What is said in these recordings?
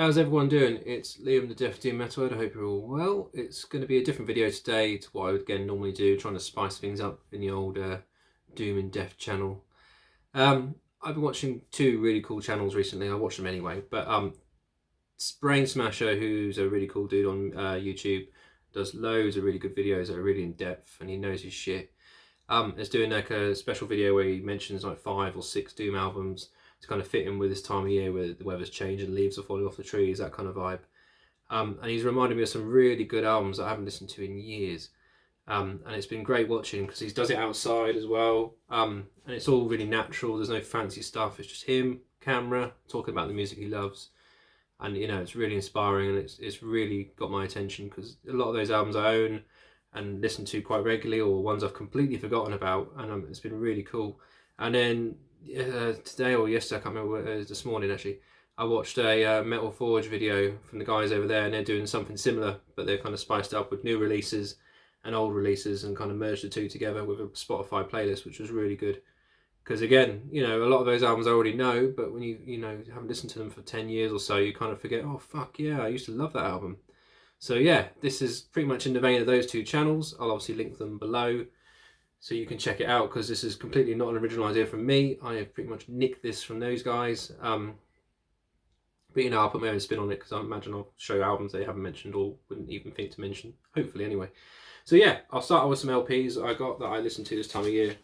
How's everyone doing? It's Liam the Deaf Doom Metalhead. I hope you're all well. It's going to be a different video today to what I would again normally do, trying to spice things up in the old Doom and Deaf channel. I've been watching two really cool channels recently. I watch them anyway, but BrainSmasher, who's a really cool dude on YouTube, does loads of really good videos that are really in depth, and he knows his shit. Is doing like a special video where he mentions like 5 or 6 Doom albums to kind of fit in with this time of year where the weather's changed and leaves are falling off the trees, that kind of vibe. And he's reminded me of some really good albums that I haven't listened to in years. And it's been great watching because he does it outside as well. And it's all really natural. There's no fancy stuff. It's just him, camera, talking about the music he loves. And you know, it's really inspiring, and it's really got my attention because a lot of those albums I own and listen to quite regularly, or ones I've completely forgotten about, and it's been really cool. And then today or yesterday, I can't remember, it was this morning actually, I watched a Metal Forge video from the guys over there, and they're doing something similar, but they're kind of spiced up with new releases and old releases and kind of merged the two together with a Spotify playlist, which was really good. Because again, you know, a lot of those albums I already know, but when you haven't listened to them for 10 years or so, you kind of forget, oh fuck yeah, I used to love that album. So yeah, this is pretty much in the vein of those two channels. I'll obviously link them below so you can check it out, because this is completely not an original idea from me. I have pretty much nicked this from those guys. But you know, I'll put my own spin on it because I imagine I'll show albums they haven't mentioned or wouldn't even think to mention, hopefully anyway. So yeah, I'll start off with some LPs I got that I listen to this time of year.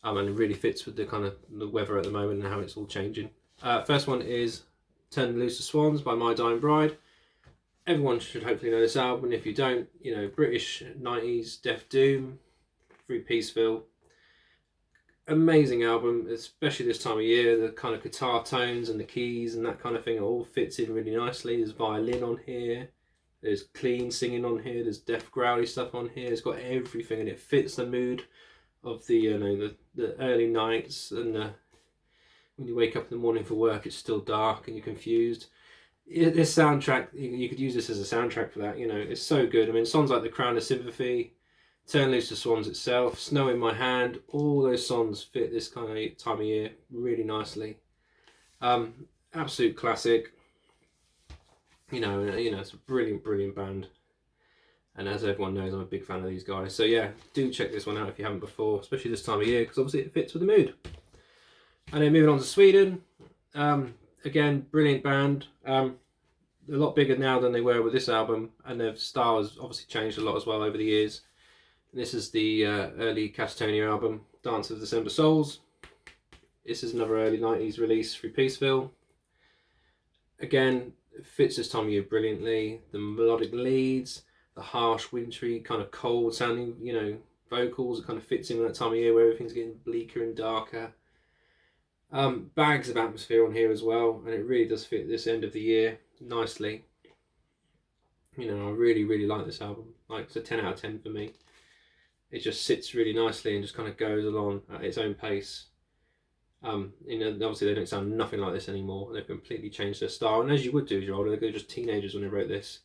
And it really fits with the kind of the weather at the moment and how it's all changing. First one is Turn Loose the Swans by My Dying Bride. Everyone should hopefully know this album, and if you don't, you know, British 90s Deaf Doom through Peaceville. Amazing album, especially this time of year. The kind of guitar tones and the keys and that kind of thing, it all fits in really nicely. There's violin on here, there's clean singing on here, there's deaf growly stuff on here. It's got everything, and it fits the mood of the the early nights, and when you wake up in the morning for work, it's still dark and you're confused. This soundtrack, you could use this as a soundtrack for that. You know, it's so good. I mean, songs like The Crown of Sympathy, Turn Loose the Swans itself, Snow in My Hand, all those songs fit this kind of time of year really nicely. Absolute classic. You know, it's a brilliant band. And as everyone knows, I'm a big fan of these guys. So yeah, do check this one out if you haven't before, especially this time of year, because obviously it fits with the mood. And then moving on to Sweden. Again, brilliant band. A lot bigger now than they were with this album, and their style has obviously changed a lot as well over the years. And this is the early Catatonia album, Dance of December Souls. This is another early 90s release through Peaceville. Again, it fits this time of year brilliantly. The melodic leads, the harsh, wintry, kind of cold sounding, you know, vocals, it kind of fits in with that time of year where everything's getting bleaker and darker. Bags of atmosphere on here as well, and it really does fit this end of the year nicely. You know, I really like this album. Like, it's a 10 out of 10 for me. It just sits really nicely and just kind of goes along at its own pace. You know, obviously they don't sound nothing like this anymore. They've completely changed their style, and as you would do as you're older, they're just teenagers when they wrote this.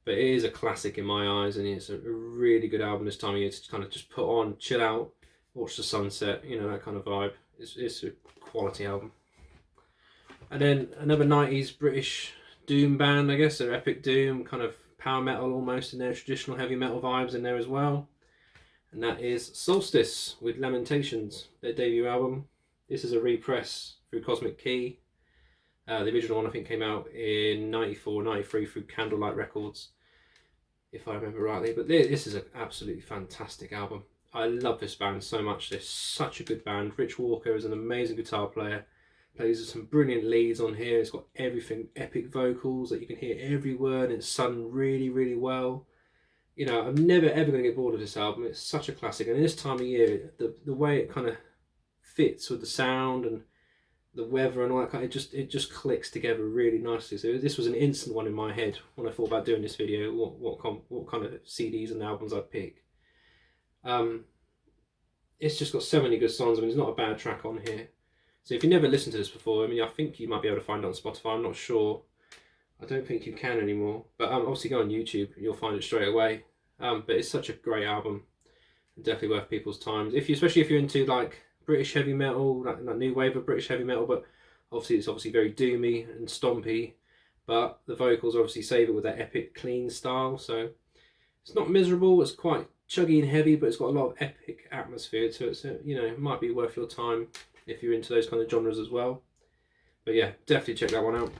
But it is a classic in my eyes, and it's a really good album this time of year to kind of just put on, chill out, watch the sunset, you know, that kind of vibe. It's a quality album. And then another 90s British Doom band, I guess. They're Epic Doom, kind of power metal almost in their traditional heavy metal vibes in there as well. And that is Solstice with Lamentations, their debut album. This is a repress through Cosmic Key. The original one I think came out in 94, 93 through Candlelight Records, if I remember rightly. But this is an absolutely fantastic album. I love this band so much. They're such a good band. Rich Walker is an amazing guitar player. Plays some brilliant leads on here. It's got everything, epic vocals that you can hear every word, and it's sung really well. You know, I'm never ever going to get bored of this album. It's such a classic, and in this time of year, the way it kind of fits with the sound and the weather and all that kind of, it just clicks together really nicely. So this was an instant one in my head when I thought about doing this video, what kind of CDs and albums I'd pick. It's just got so many good songs. I mean, there's not a bad track on here. So if you never listened to this before, I mean, I think you might be able to find it on Spotify. I'm not sure. I don't think you can anymore. But obviously go on YouTube, you'll find it straight away. But it's such a great album, definitely worth people's time. Especially if you're into like British heavy metal, like new wave of British heavy metal, but obviously it's very doomy and stompy, but the vocals obviously save it with that epic clean style. So it's not miserable. It's quite chuggy and heavy, but it's got a lot of epic atmosphere to it. So you know, it might be worth your time if you're into those kind of genres as well. But yeah, definitely check that one out.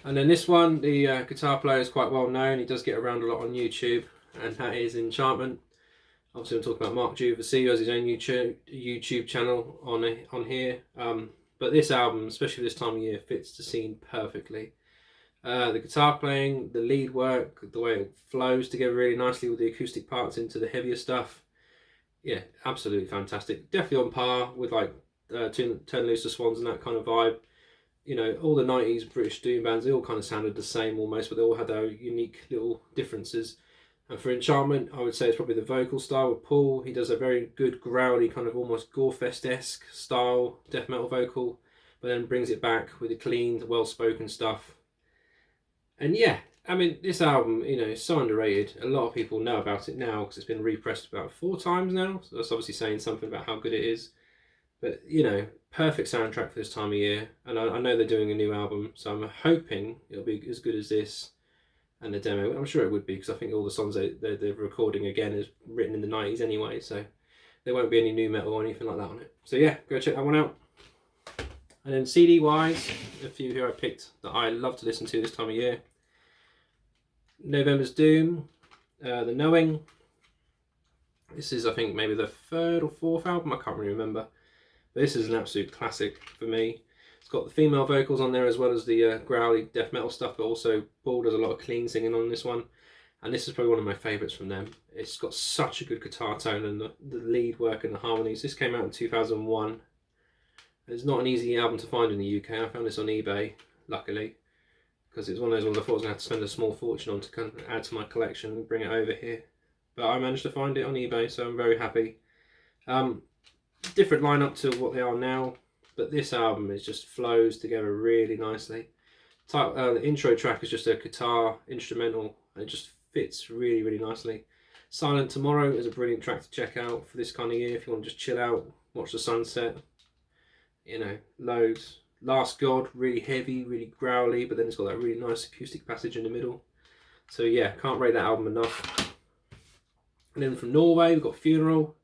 And then this one, the guitar player is quite well known. He does get around a lot on YouTube, and that is Enchantment. Obviously, I'm talking about Mark Juvasio, who has his own YouTube channel on here. But this album, especially this time of year, fits the scene perfectly. The guitar playing, the lead work, the way it flows together really nicely with the acoustic parts into the heavier stuff. Yeah, absolutely fantastic. Definitely on par with like Turn Loose the Swans and that kind of vibe. You know, all the 90s British doom bands, they all kind of sounded the same almost, but they all had their unique little differences. And for Enchantment, I would say it's probably the vocal style with Paul. He does a very good growly, kind of almost Gorefest-esque style death metal vocal, but then brings it back with the clean, well-spoken stuff. And yeah, I mean, this album, you know, is so underrated. A lot of people know about it now because it's been repressed about 4 times now. So that's obviously saying something about how good it is. But, you know, perfect soundtrack for this time of year. And I know they're doing a new album, so I'm hoping it'll be as good as this and the demo. I'm sure it would be, because I think all the songs they're recording again is written in the 90s anyway, so there won't be any new metal or anything like that on it. So yeah, go check that one out. And then CD wise, a few here I picked that I love to listen to this time of year. November's Doom, The Knowing. This is, I think, maybe the 3rd or 4th album, I can't really remember. But this is an absolute classic for me. It's got the female vocals on there as well as the growly death metal stuff, but also Paul does a lot of clean singing on this one. And this is probably one of my favourites from them. It's got such a good guitar tone, and the lead work and the harmonies. This came out in 2001. It's not an easy album to find in the UK. I found this on eBay, luckily, because it's one of those ones I thought I was going to have to spend a small fortune on to kind of add to my collection and bring it over here. But I managed to find it on eBay, so I'm very happy. Different lineup to what they are now, but this album just flows together really nicely. The intro track is just a guitar instrumental, and it just fits really, really nicely. Silent Tomorrow is a brilliant track to check out for this kind of year if you want to just chill out, watch the sunset. You know, loads. Last God, really heavy, really growly, but then it's got that really nice acoustic passage in the middle. So yeah, can't rate that album enough. And then from Norway, we've got Funeral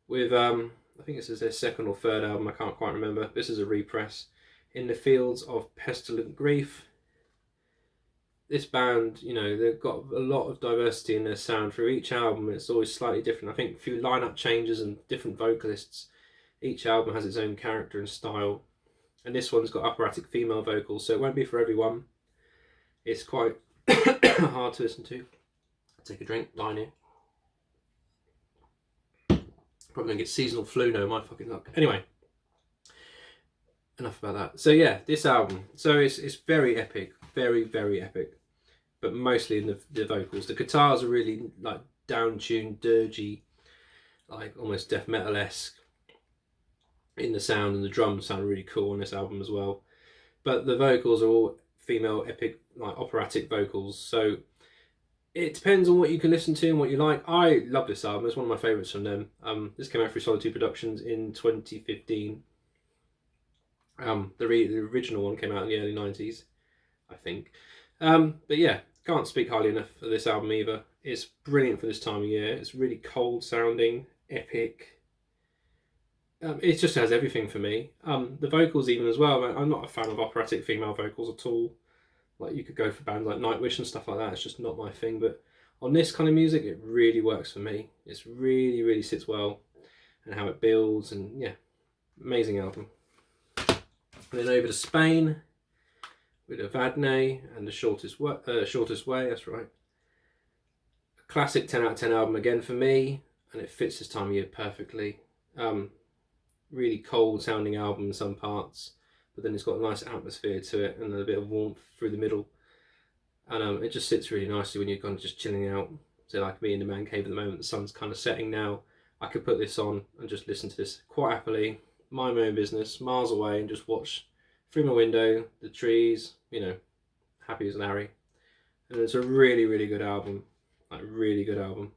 with I think this is their 2nd or 3rd album, I can't quite remember. This is a repress. In the Fields of Pestilent Grief. This band, you know, they've got a lot of diversity in their sound. For each album, it's always slightly different. I think a few lineup changes and different vocalists. Each album has its own character and style. And this one's got operatic female vocals, so it won't be for everyone. It's quite hard to listen to. Take a drink, line here. Probably gonna get seasonal flu now, my fucking luck. Anyway, enough about that. So yeah, this album. So it's very epic, very, very epic, but mostly in the vocals. The guitars are really like down-tuned, dirgy, like almost death metal-esque in the sound, and the drums sound really cool on this album as well. But the vocals are all female epic, like operatic vocals. So it depends on what you can listen to and what you like. I love this album. It's one of my favourites from them. This came out through Solitude Productions in 2015. The original one came out in the early 90s, I think. But yeah, can't speak highly enough of this album either. It's brilliant for this time of year. It's really cold sounding, epic. It just has everything for me. The vocals even as well. I'm not a fan of operatic female vocals at all. Like, you could go for bands like Nightwish and stuff like that. It's just not my thing. But on this kind of music, it really works for me. It's really, really sits well, and how it builds, and yeah, amazing album. And then over to Spain with Evadne and the Shortest Way. That's right. A classic 10 out of 10 album again for me, and it fits this time of year perfectly. Really cold sounding album in some parts, but then it's got a nice atmosphere to it and a bit of warmth through the middle, and it just sits really nicely when you're kind of just chilling out. So like me in the man cave at the moment, the sun's kind of setting now, I could put this on and just listen to this quite happily, mind my own business, miles away, and just watch through my window, the trees, you know, happy as Larry. And it's a really, really good album, like really good album.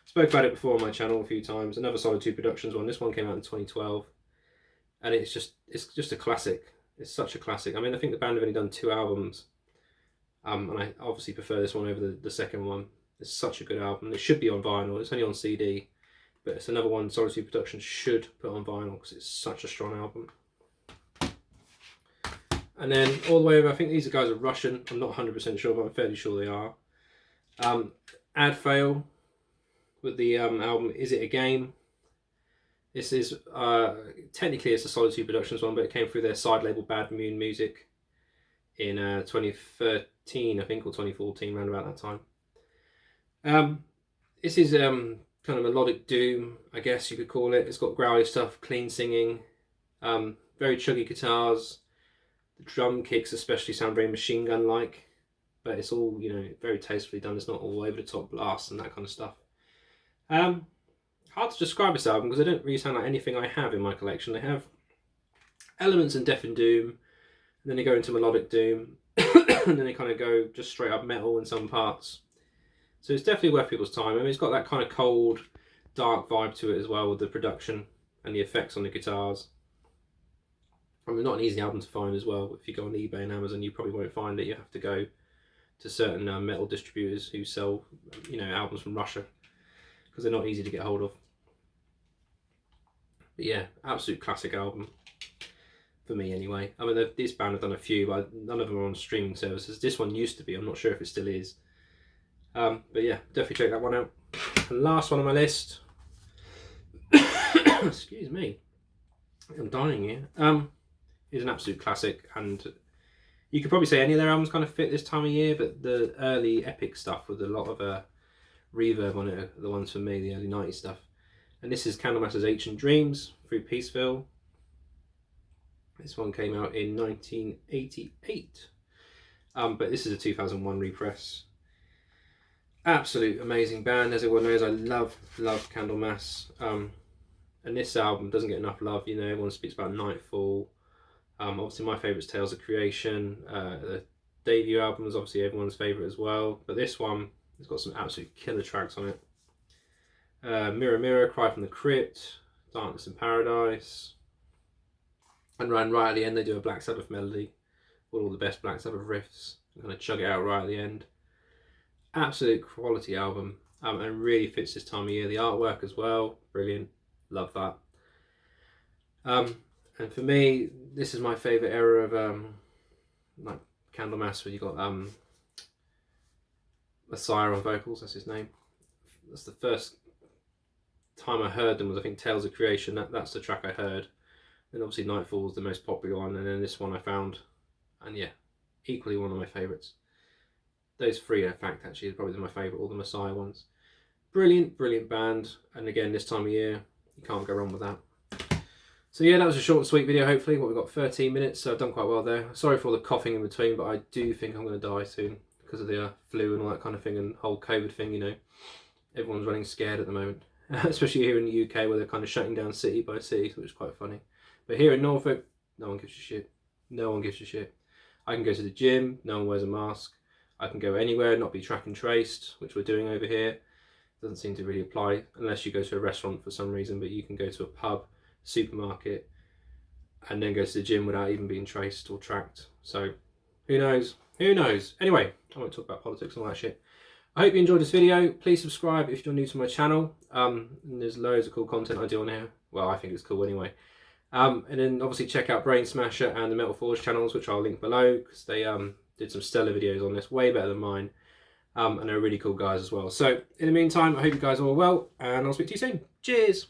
Spoke about it before on my channel a few times. Another Solitude Productions one. This one came out in 2012. And it's just a classic. It's such a classic. I mean, I think the band have only done 2 albums, and I obviously prefer this one over the second one. It's such a good album. It should be on vinyl. It's only on CD, but it's another one Solstice Productions should put on vinyl because it's such a strong album. And then all the way over, I think these guys are Russian. I'm not 100% sure, but I'm fairly sure they are. Ad Fail with the album Is It a Game? This is, technically it's a Solitude Productions one, but it came through their side label Bad Moon Music in 2013, I think, or 2014, around about that time. This is kind of melodic doom, I guess you could call it. It's got growly stuff, clean singing, very chuggy guitars. The drum kicks especially sound very machine gun-like, but it's all, you know, very tastefully done. It's not all over the top blasts and that kind of stuff. Hard to describe this album because they don't really sound like anything I have in my collection. They have elements in death and doom, and then they go into melodic doom, and then they kind of go just straight up metal in some parts. So it's definitely worth people's time. I mean, it's got that kind of cold, dark vibe to it as well with the production and the effects on the guitars. I mean, not an easy album to find as well. If you go on eBay and Amazon, you probably won't find it. You have to go to certain metal distributors who sell, you know, albums from Russia, because they're not easy to get hold of. But yeah, absolute classic album for me anyway. I mean, this band have done a few, but none of them are on streaming services. This one used to be. I'm not sure if it still is. But yeah, definitely check that one out. And last one on my list. Excuse me, I'm dying here. Is an absolute classic, and you could probably say any of their albums kind of fit this time of year, but the early epic stuff with a lot of reverb on it are the ones for me, the early 90s stuff. And this is Candlemaster's Ancient Dreams through Peaceville. This one came out in 1988, but this is a 2001 repress. Absolute amazing band, as everyone knows. I love Candlemass, and this album doesn't get enough love. You know, everyone speaks about Nightfall. Obviously my favourite is Tales of Creation. The debut album is obviously everyone's favourite as well, but this one has got some absolute killer tracks on it. Mirror Mirror, Cry from the Crypt, Darkness in Paradise, and right at the end they do a Black Sabbath melody with all the best Black Sabbath riffs. I'm going to chug it out right at the end. Absolute quality album, and really fits this time of year. The artwork as well, brilliant, love that. And for me, this is my favourite era of like Candlemass, where you got Messiah on vocals. That's his name. That's the first time I heard them, was I think Tales of Creation. That's the track I heard. And obviously Nightfall was the most popular one, and then this one I found, and yeah, equally one of my favourites. Those three, in fact, actually, are probably my favourite, all the Messiah ones. Brilliant band, and again, this time of year, you can't go wrong with that. So yeah, that was a short and sweet video, hopefully. What, we've got 13 minutes, so I've done quite well there. Sorry for all the coughing in between, but I do think I'm going to die soon because of the flu and all that kind of thing, and whole COVID thing, you know. Everyone's running scared at the moment, especially here in the UK, where they're kind of shutting down city by city, which is quite funny. But here in Norfolk, no one gives a shit. No one gives a shit. I can go to the gym, no one wears a mask. I can go anywhere, not be track and traced, which we're doing over here. Doesn't seem to really apply unless you go to a restaurant for some reason, but you can go to a pub, supermarket, and then go to the gym without even being traced or tracked. So who knows? Who knows? Anyway, I won't talk about politics and all that shit. I hope you enjoyed this video. Please subscribe if you're new to my channel. And there's loads of cool content I do on here. Well, I think it's cool anyway. And then obviously check out BrainSmasher and the Metal Forge channels, which I'll link below, because they did some stellar videos on this, way better than mine. And they're really cool guys as well. So in the meantime, I hope you guys are all well, and I'll speak to you soon. Cheers!